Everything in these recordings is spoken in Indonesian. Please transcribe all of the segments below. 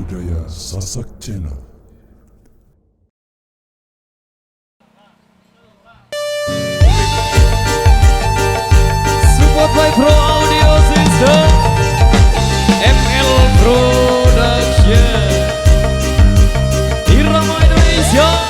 budaya Sasak Channel. Support by Pro Audio System, ML Production, Irama Indonesia.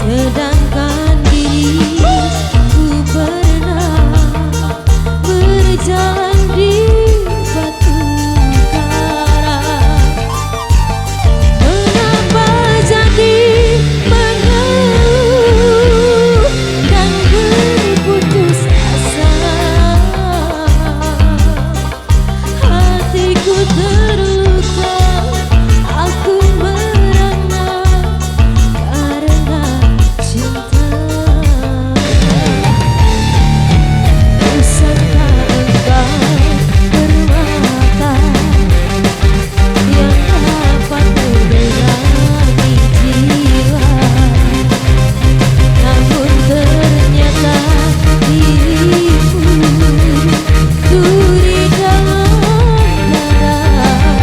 Sedangkan diriku pernah berjalan di batu karang. Mengapa jadi mengeluh dan berputus asa? Hatiku terluka, aku merana karena cinta. Bukankah engkau bermata yang dapat menerangi jiwa? Namun ternyata dirimu duri dalam darah.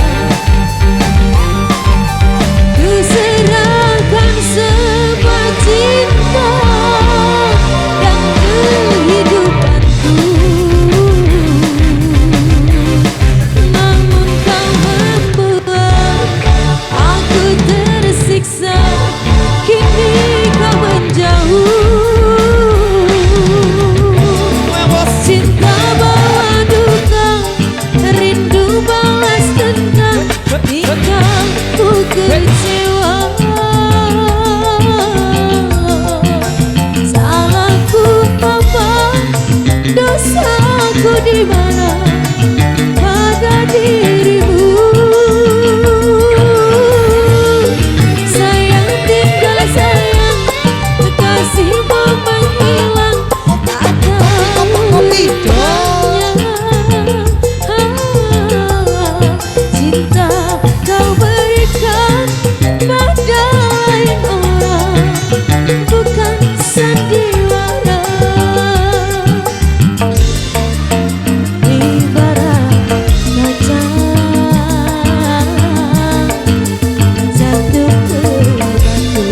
Ku serahkan semua cinta dan kehidupanku, namun kau membuat aku tersiksa. Kini kau menjauh. Cinta bawa duka, rindu balas dendam, hingga ku kecewa. Salahku apa? Dosaku di mana? Pada dirimu. Sayang tinggal sayang, kasihmu menghilang, tak tahu hidupnya. Cinta kau berikan pada lain orang, bukan sandiwara. Ibarat kaca jatuh ke batu,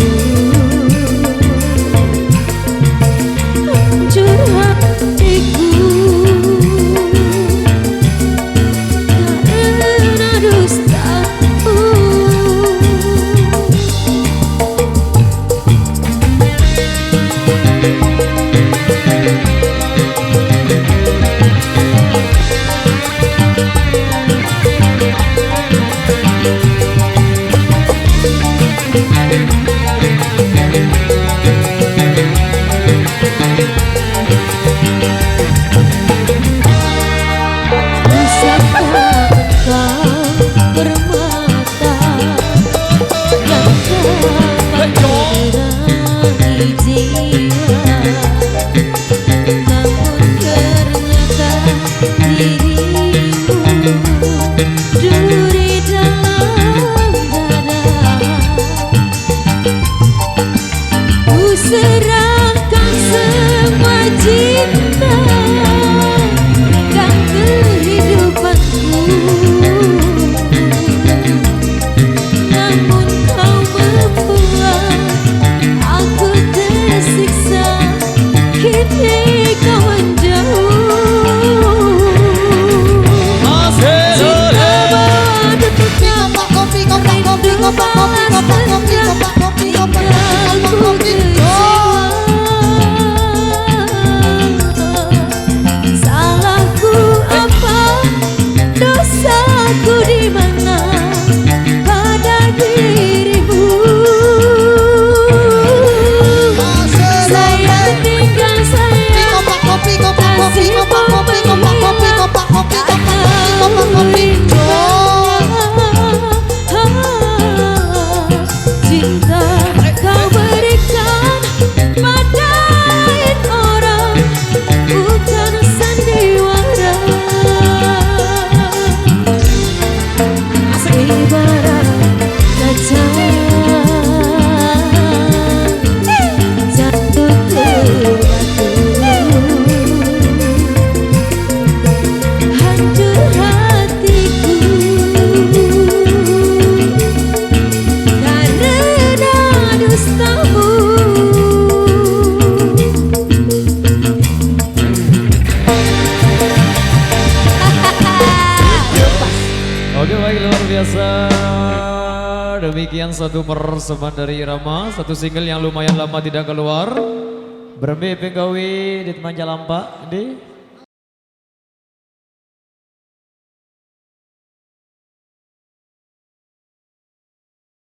hancur hatiku karena dustamu. Bisakah engkau bermata yang dapat menerangi jiwa? Namun ternyata dirimu duri dalam darah. Ku serahkan semua cinta dan kehidupanku, namun kau membuat aku tersiksa. Kini kau menjauh. Cinta bawa duka, rindu balas dendam, hingga ku kecewa. Salahku apa? Dosaku di mana? Pada dirimu. Sayang tinggal sayang, kasihmu menghilang, tak tahu hidupnya. satu persembahan dari Irama, satu single yang lumayan lama tidak keluar. Berme penggawi di Teman Jalampa, di